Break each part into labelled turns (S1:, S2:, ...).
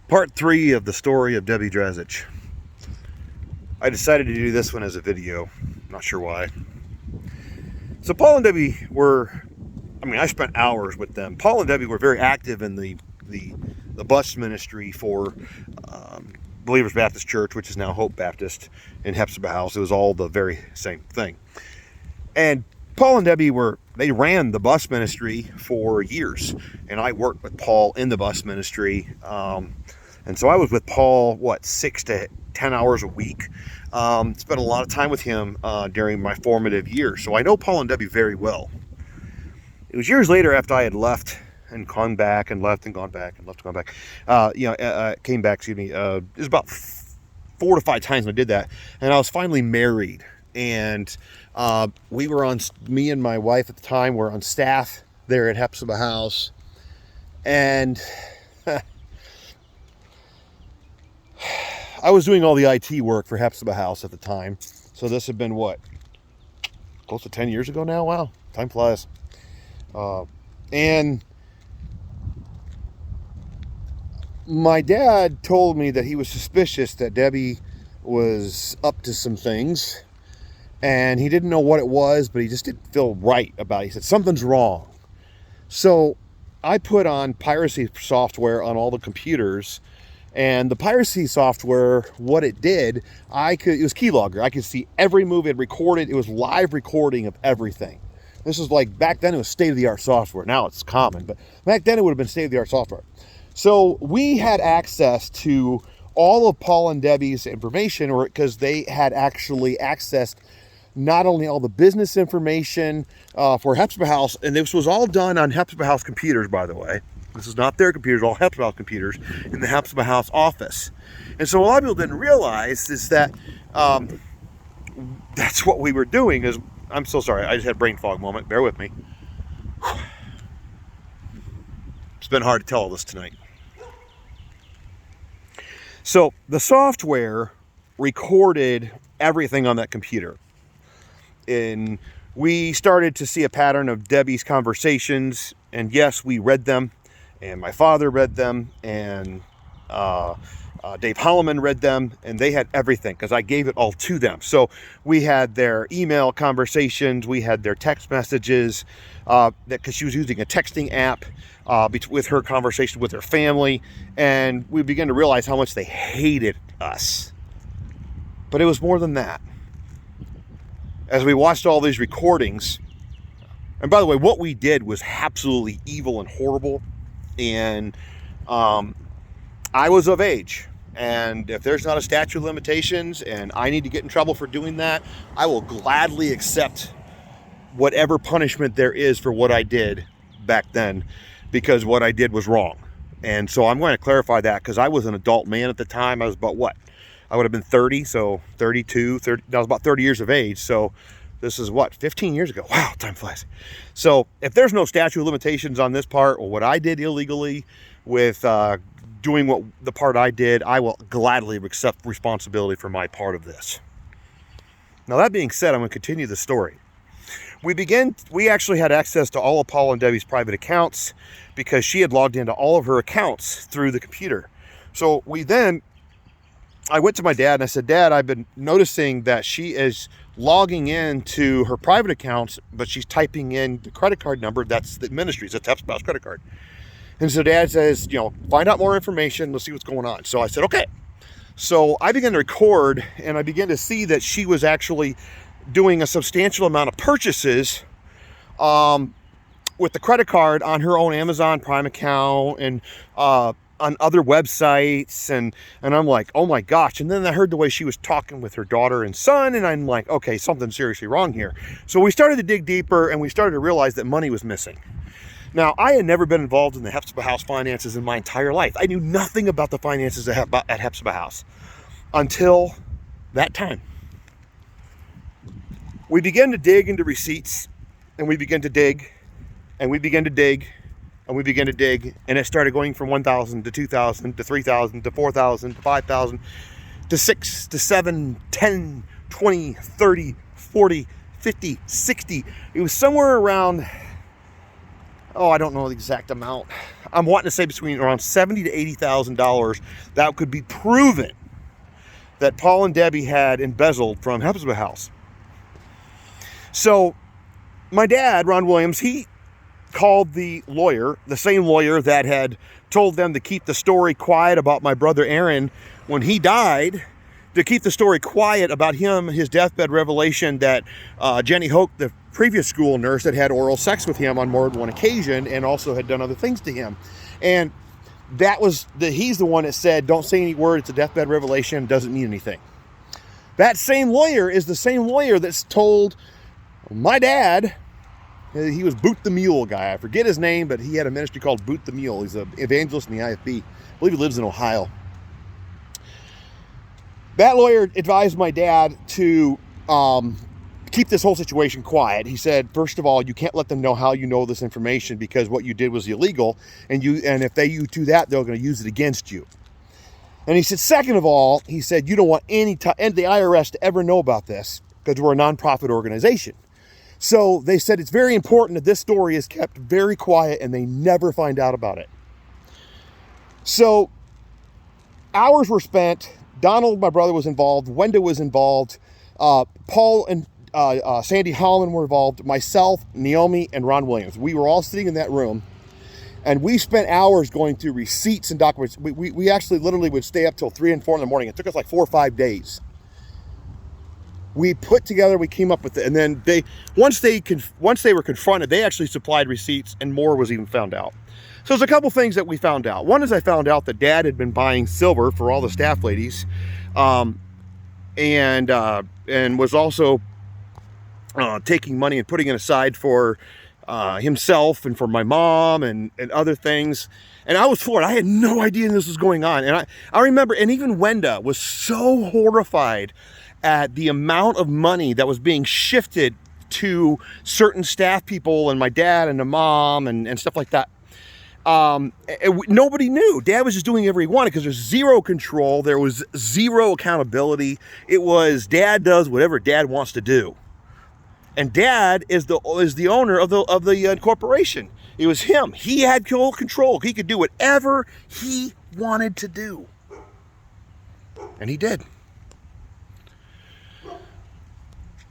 S1: Part 3 of the story of Debbie Drazich. I decided to do this one as a video. Not sure why. So Paul and Debbie I spent hours with them. Paul and Debbie were very active in the bus ministry for Believers Baptist Church, which is now Hope Baptist in Hephzibah House. It was all the very same thing. And Paul and Debbie they ran the bus ministry for years. And I worked with Paul in the bus ministry. And so I was with Paul, 6 to 10 hours a week. Spent a lot of time with him during my formative years. So I know Paul and Debbie very well. It was years later after I had left and gone back and left and gone back and left and gone back. Came back, it was about 4 to 5 times when I did that. And I was finally married. And me and my wife at the time were on staff there at Hephzibah House. And I was doing all the IT work for Hephzibah House at the time. So this had been close to 10 years ago now? Wow, time flies. And my dad told me that he was suspicious that Debbie was up to some things. And he didn't know what it was, but he just didn't feel right about it. He said, something's wrong. So I put on piracy software on all the computers. And the piracy software, what it did, it was keylogger. I could see every move it recorded. It was live recording of everything. This was back then it was state-of-the-art software. Now it's common, but back then it would have been state-of-the-art software. So we had access to all of Paul and Debbie's information, because they had actually accessed not only all the business information for Hephzibah House, and this was all done on Hephzibah House computers, by the way. This is not their computers, all Hephzibah House computers in the Hephzibah House office. And so a lot of people didn't realize is that that's what we were doing. I'm so sorry, I just had a brain fog moment. Bear with me. It's been hard to tell all this tonight. So the software recorded everything on that computer. And we started to see a pattern of Debbie's conversations. And yes, we read them. And my father read them, and Dave Holloman read them, and they had everything because I gave it all to them. So we had their email conversations, we had their text messages, because she was using a texting app with her conversation with her family, and we began to realize how much they hated us. But it was more than that. As we watched all these recordings, and by the way, what we did was absolutely evil and horrible. And I was of age, and if there's not a statute of limitations and I need to get in trouble for doing that, I will gladly accept whatever punishment there is for what I did back then, because what I did was wrong. And so I'm going to clarify that, because I was an adult man at the time. I was about I would have been 30, so 32, 30, I was about 30 years of age. So this is 15 years ago. Wow, time flies. So if there's no statute of limitations on this part, or what I did illegally with doing the part I did, I will gladly accept responsibility for my part of this. Now, that being said, I'm going to continue the story. We actually had access to all of Paul and Debbie's private accounts, because she had logged into all of her accounts through the computer. So I went to my dad and I said, Dad, I've been noticing that she is logging into her private accounts, but she's typing in the credit card number. That's the ministry's, it's Hephzibah House credit card. And so Dad says, find out more information. Let's see what's going on. So I said, okay. So I began to record, and I began to see that she was actually doing a substantial amount of purchases with the credit card on her own Amazon Prime account and on other websites, and I'm like, oh my gosh. And then I heard the way she was talking with her daughter and son, and I'm like, okay, something's seriously wrong here. So we started to dig deeper, and we started to realize that money was missing. Now, I had never been involved in the Hephzibah House finances in my entire life. I knew nothing about the finances at Hephzibah House until that time. We began to dig into receipts, and we began to dig, and we began to dig, and we began to dig, and it started going from 1,000 to 2,000 to 3,000 to 4,000 to 5,000 to 6 to 7, 10, 20, 30, 40, 50, 60. It was somewhere around I don't know the exact amount. I'm wanting to say between around $70,000 to $80,000 that could be proven that Paul and Debbie had embezzled from Hephzibah House. So my dad, Ron Williams, he called the lawyer, the same lawyer that had told them to keep the story quiet about my brother Aaron when he died, to keep the story quiet about him, his deathbed revelation that Jenny Hoke, the previous school nurse, had oral sex with him on more than one occasion and also had done other things to him. And he's the one that said, don't say any word, it's a deathbed revelation, doesn't mean anything. That same lawyer is the same lawyer that's told my dad, he was Boot the Mule guy, I forget his name, but he had a ministry called Boot the Mule. He's an evangelist in the IFB. I believe he lives in Ohio. That lawyer advised my dad to keep this whole situation quiet. He said, first of all, you can't let them know how you know this information because what you did was illegal, and if you do that, they're going to use it against you. And he said, second of all, he said, you don't want the IRS to ever know about this because we're a nonprofit organization. So they said it's very important that this story is kept very quiet and they never find out about it. So hours were spent. Donald, my brother, was involved. Wenda was involved. Paul and Sandy Holland were involved. Myself, Naomi, and Ron Williams. We were all sitting in that room, and we spent hours going through receipts and documents. We actually literally would stay up till 3 and 4 in the morning. It took us like 4 or 5 days. We came up with it, and then once they were confronted, they actually supplied receipts, and more was even found out. So there's a couple things that we found out. One is I found out that Dad had been buying silver for all the staff ladies, and was also taking money and putting it aside for himself and for my mom and other things. And I was floored. I had no idea this was going on. And I remember, and even Wenda was so horrified at the amount of money that was being shifted to certain staff people and my dad and the mom and stuff like that. Nobody knew. Dad was just doing whatever he wanted because there's zero control. There was zero accountability. It was Dad does whatever Dad wants to do. And Dad is the owner of the corporation. It was him. He had full control. He could do whatever he wanted to do. And he did.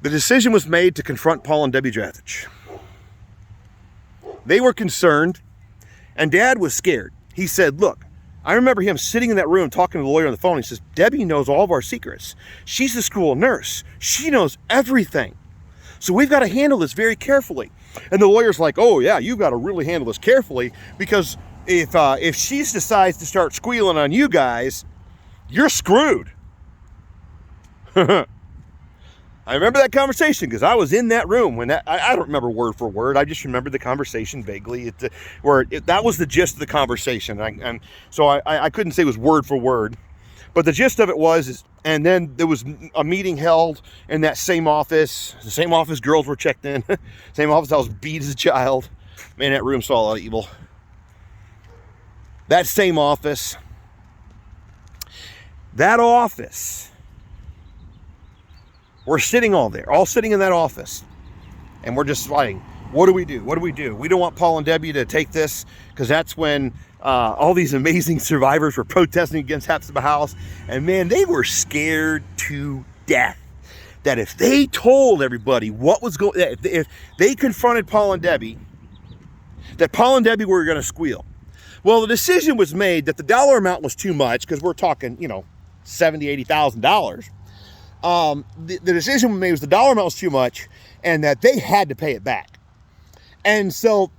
S1: The decision was made to confront Paul and Debbie Drazich. They were concerned, and Dad was scared. He said, look, I remember him sitting in that room talking to the lawyer on the phone. He says, Debbie knows all of our secrets. She's the school nurse. She knows everything. So we've got to handle this very carefully. And the lawyer's like, oh yeah, you've got to really handle this carefully because if she decides to start squealing on you guys, you're screwed. I remember that conversation because I was in that room when I don't remember word for word. I just remember the conversation vaguely. That was the gist of the conversation. And so I couldn't say it was word for word. But the gist of it and then there was a meeting held in that same office. The same office girls were checked in. Same office I was beat as a child. Man, that room saw a lot of evil. That same office. That office. We're sitting all sitting in that office. And we're just fighting. What do we do? What do we do? We don't want Paul and Debbie to take this because that's when all these amazing survivors were protesting against Hephzibah House. And man, they were scared to death that if they told everybody what was going, if they confronted Paul and Debbie, that Paul and Debbie were going to squeal. Well, the decision was made that the dollar amount was too much because we're talking, $70,000, $80,000. The decision made was the dollar amount was too much and that they had to pay it back. And so,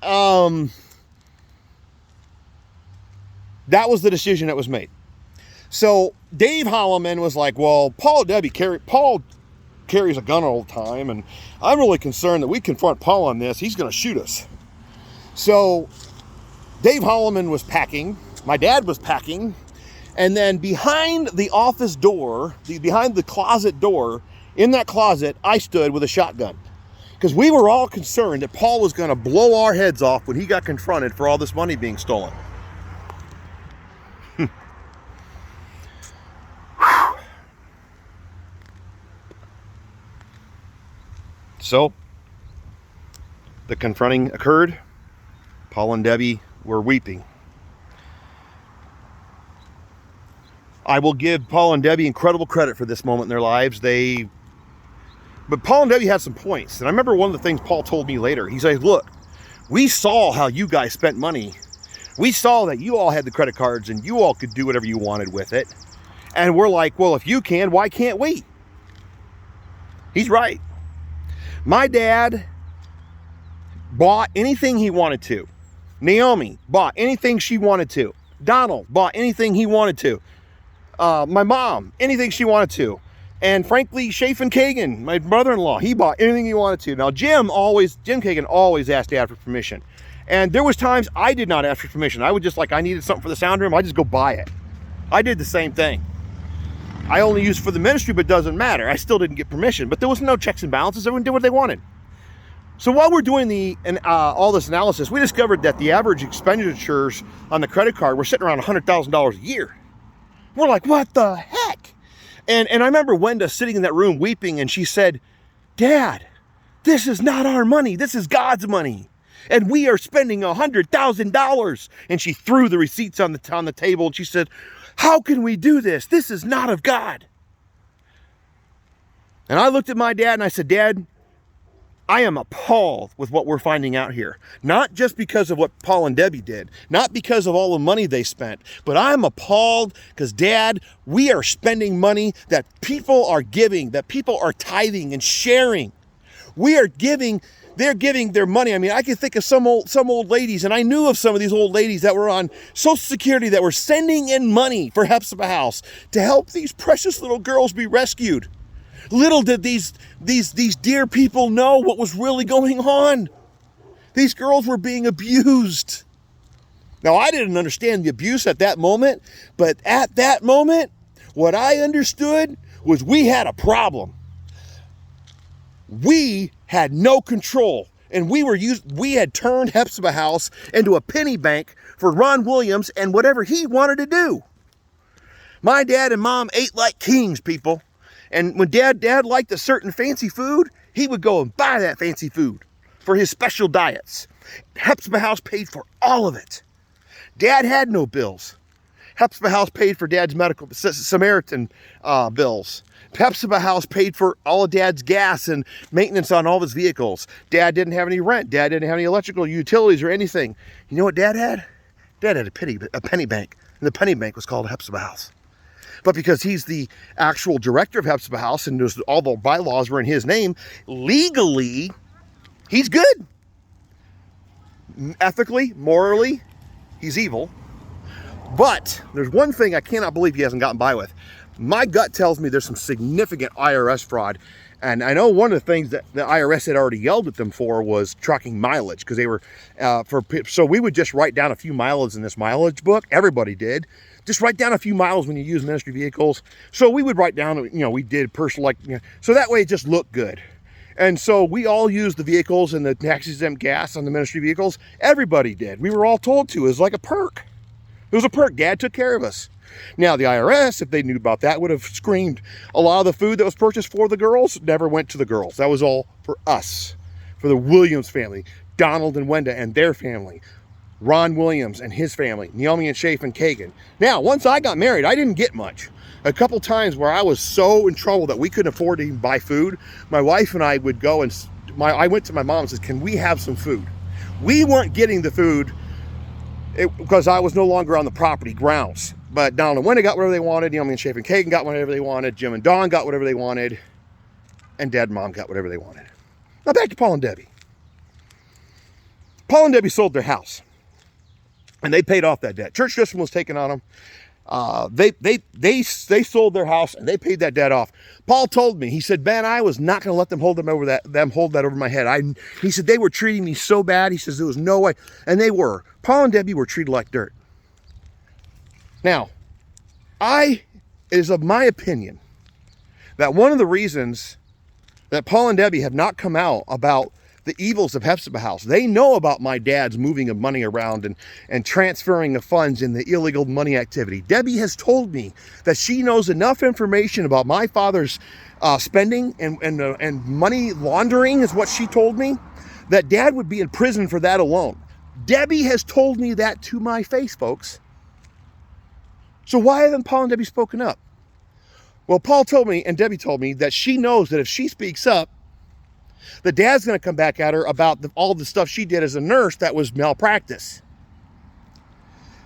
S1: that was the decision that was made. So Dave Holloman was like, well, Paul carries a gun all the time, and I'm really concerned that we confront Paul on this. He's going to shoot us. So Dave Holloman was packing. My dad was packing. And then behind the office door, behind the closet door, in that closet, I stood with a shotgun. Because we were all concerned that Paul was going to blow our heads off when he got confronted for all this money being stolen. So, the confronting occurred, Paul and Debbie were weeping. I will give Paul and Debbie incredible credit for this moment in their lives. But Paul and Debbie had some points. And I remember one of the things Paul told me later. He said, look, we saw how you guys spent money. We saw that you all had the credit cards and you all could do whatever you wanted with it. And we're like, well, if you can, why can't we? He's right. My dad bought anything he wanted to. Naomi bought anything she wanted to. Donald bought anything he wanted to. My mom, anything she wanted to. And frankly, Shafin Kagan, my brother-in-law, he bought anything he wanted to. Now, Jim Kagan always asked Dad for permission. And there was times I did not ask for permission. I would just I needed something for the sound room, I just go buy it. I did the same thing. I only used it for the ministry, but it doesn't matter. I still didn't get permission, but there was no checks and balances. Everyone did what they wanted. So while we're doing all this analysis, we discovered that the average expenditures on the credit card were sitting around $100,000 a year. We're like, what the heck? And I remember Wenda sitting in that room weeping, and she said, Dad, this is not our money. This is God's money. And we are spending $100,000. And she threw the receipts on the table, and she said, how can we do this? This is not of God. And I looked at my dad and I said, Dad, I am appalled with what we're finding out here. Not just because of what Paul and Debbie did, not because of all the money they spent, but I'm appalled because, Dad, we are spending money that people are giving, that people are tithing and sharing. We are giving, they're giving their money. I mean, I can think of some old ladies, and I knew of some of these old ladies that were on Social Security that were sending in money for Hephzibah House to help these precious little girls be rescued. Little did these dear people know what was really going on. These girls were being abused. Now, I didn't understand the abuse at that moment, but at that moment, what I understood was we had a problem. We had no control, and we had turned Hephzibah House into a penny bank for Ron Williams and whatever he wanted to do. My dad and mom ate like kings, people. And when dad liked a certain fancy food, he would go and buy that fancy food for his special diets. Hephzibah House paid for all of it. Dad had no bills. Hephzibah House paid for Dad's medical Samaritan bills. Hephzibah House paid for all of Dad's gas and maintenance on all of his vehicles. Dad didn't have any rent. Dad didn't have any electrical utilities or anything. You know what Dad had? Dad had a penny bank. And the penny bank was called Hephzibah House. But because he's the actual director of Hephzibah House and all the bylaws were in his name, legally, he's good. Ethically, morally, he's evil. But there's one thing I cannot believe he hasn't gotten by with. My gut tells me there's some significant IRS fraud. And I know one of the things that the IRS had already yelled at them for was tracking mileage, because they were, so we would just write down a few mileage in this mileage book. Everybody did. Just write down a few miles when you use ministry vehicles. So we would write down, we did personal, so that way it just looked good. And so we all used the vehicles and the tax-exempt gas on the ministry vehicles. Everybody did. We were all told to. It was like a perk. It was a perk. Dad took care of us. Now, the IRS, if they knew about that, would have screamed. A lot of the food that was purchased for the girls never went to the girls. That was all for us, for the Williams family, Donald and Wenda and their family, Ron Williams and his family, Naomi and Shafin Kagan. Now, once I got married, I didn't get much. A couple times where I was so in trouble that we couldn't afford to even buy food, my wife and I would go and I went to my mom and said, can we have some food? We weren't getting the food because I was no longer on the property grounds. But Donald and Wenda got whatever they wanted. Naomi and Shafin Kagan got whatever they wanted. Jim and Dawn got whatever they wanted. And Dad and Mom got whatever they wanted. Now back to Paul and Debbie. Paul and Debbie sold their house. And they paid off that debt. Church discipline was taken on them. They sold their house and they paid that debt off. Paul told me, he said, Ben, I was not going to let them hold that over my head. He said, they were treating me so bad. He says, there was no way. And they were. Paul and Debbie were treated like dirt. Now, it is of my opinion that one of the reasons that Paul and Debbie have not come out about the evils of Hephzibah House, they know about my dad's moving of money around and transferring of funds in the illegal money activity. Debbie has told me that she knows enough information about my father's spending and money laundering is what she told me, that Dad would be in prison for that alone. Debbie has told me that to my face, folks. So why haven't Paul and Debbie spoken up? Well, Paul told me and Debbie told me that she knows that if she speaks up, the Dad's going to come back at her about all the stuff she did as a nurse that was malpractice.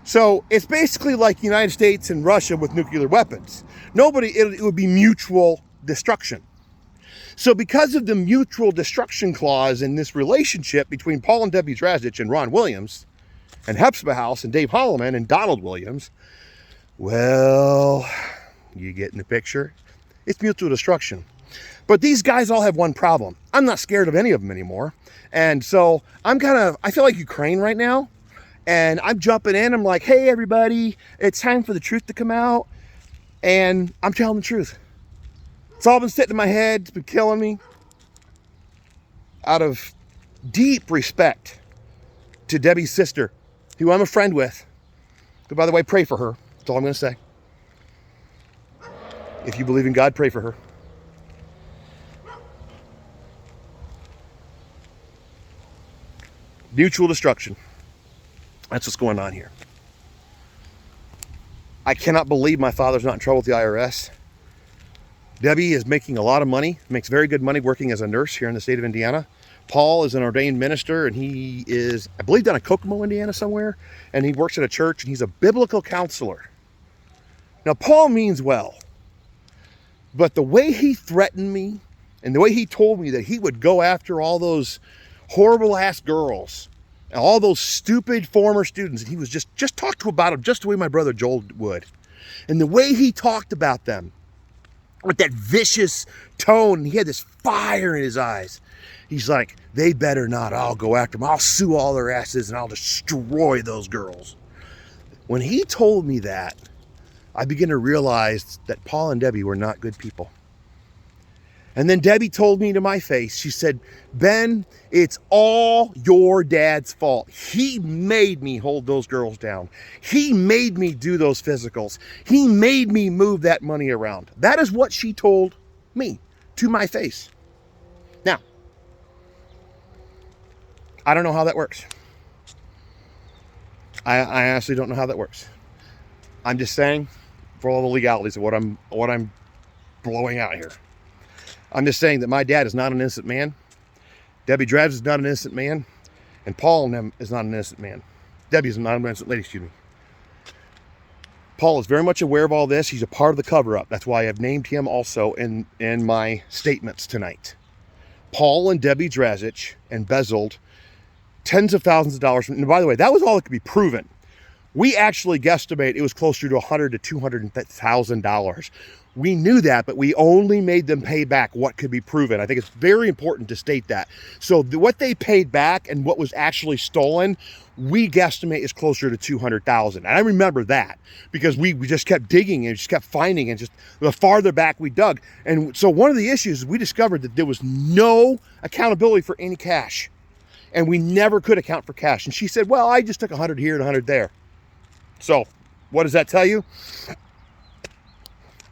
S1: So it's basically like the United States and Russia with nuclear weapons. It would be mutual destruction. So because of the mutual destruction clause in this relationship between Paul and Debbie Drazich and Ron Williams and Hephzibah House and Dave Holloman and Donald Williams, well, you get in the picture. It's mutual destruction. But these guys all have one problem. I'm not scared of any of them anymore. And so I feel like Ukraine right now. And I'm jumping in. I'm like, hey, everybody, it's time for the truth to come out. And I'm telling the truth. It's all been sitting in my head. It's been killing me. Out of deep respect to Debbie's sister, who I'm a friend with. But by the way, pray for her. That's all I'm going to say. If you believe in God, pray for her. Mutual destruction. That's what's going on here. I cannot believe my father's not in trouble with the IRS. Debbie is making a lot of money, makes very good money working as a nurse here in the state of Indiana. Paul is an ordained minister, and he is, I believe, down in Kokomo, Indiana somewhere, and he works at a church, and he's a biblical counselor. Now, Paul means well, but the way he threatened me and the way he told me that he would go after all those horrible-ass girls and all those stupid former students, and he was just talk to about them just the way my brother Joel would. And the way he talked about them, with that vicious tone, he had this fire in his eyes. He's like, they better not. I'll go after them. I'll sue all their asses and I'll destroy those girls. When he told me that, I began to realize that Paul and Debbie were not good people. And then Debbie told me to my face, she said, Ben, it's all your dad's fault. He made me hold those girls down. He made me do those physicals. He made me move that money around. That is what she told me to my face. Now, I don't know how that works. I honestly don't know how that works. I'm just saying, for all the legalities of what I'm blowing out here. I'm just saying that my dad is not an innocent man. Debbie Drazich is not an innocent man. And Paul and them is not an innocent man. Debbie is not an innocent lady, excuse me. Paul is very much aware of all this. He's a part of the cover-up. That's why I've named him also in my statements tonight. Paul and Debbie Drazich embezzled tens of thousands of dollars. And by the way, that was all that could be proven. We actually guesstimate it was closer to $100,000 to $200,000. We knew that, but we only made them pay back what could be proven. I think it's very important to state that. So what they paid back and what was actually stolen, we guesstimate is closer to $200,000. And I remember that because we just kept digging and just kept finding, and just the farther back we dug. And so one of the issues is we discovered that there was no accountability for any cash. And we never could account for cash. And she said, well, I just took 100 here and 100 there. So what does that tell you?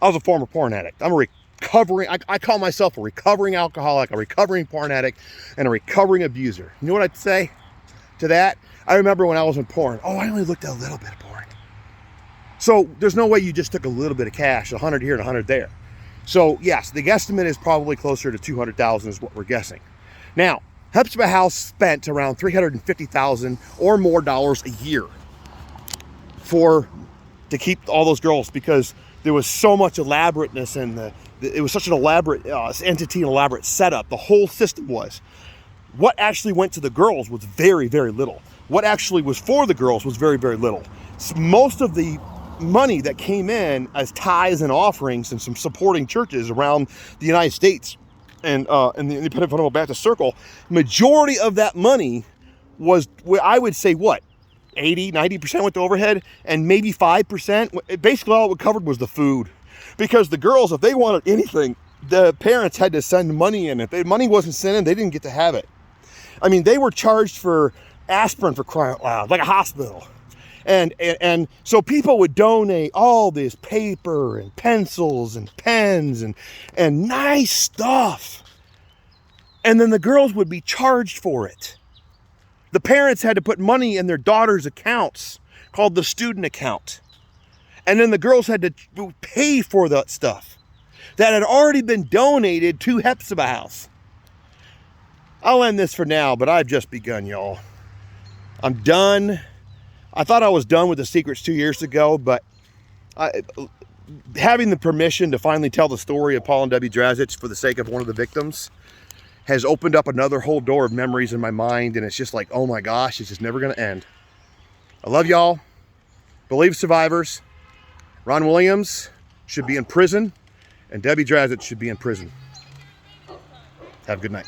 S1: I was a former porn addict. I'm a recovering, I call myself a recovering alcoholic, a recovering porn addict, and a recovering abuser. You know what I'd say to that? I remember when I was in porn, I only looked at a little bit of porn. So there's no way you just took a little bit of cash, 100 here and 100 there. So yes, the guesstimate is probably closer to 200,000 is what we're guessing. Now, Hephzibah House spent around $350,000 or more a year to keep all those girls, because there was so much elaborateness, and it was such an elaborate entity and elaborate setup. The whole system was. What actually went to the girls was very, very little. What actually was for the girls was very, very little. So most of the money that came in as tithes and offerings and some supporting churches around the United States and in the Independent Fundamental Baptist Circle, majority of that money was, I would say, what? 80-90% went to overhead, and maybe 5%. Basically, all it covered was the food, because the girls, if they wanted anything, the parents had to send money in. If money wasn't sent in, they didn't get to have it. I mean, they were charged for aspirin, for crying out loud, like a hospital. And so people would donate all this paper and pencils and pens and nice stuff. And then the girls would be charged for it. The parents had to put money in their daughters' accounts called the student account. And then the girls had to pay for that stuff that had already been donated to Hephzibah House. I'll end this for now, but I've just begun, y'all. I'm done. I thought I was done with the secrets 2 years ago, but having the permission to finally tell the story of Paul and Debbie Drazich for the sake of one of the victims has opened up another whole door of memories in my mind, and it's just like, oh my gosh, it's just never going to end. I love y'all. Believe survivors. Ron Williams should be in prison, and Debbie Drazich should be in prison. Have a good night.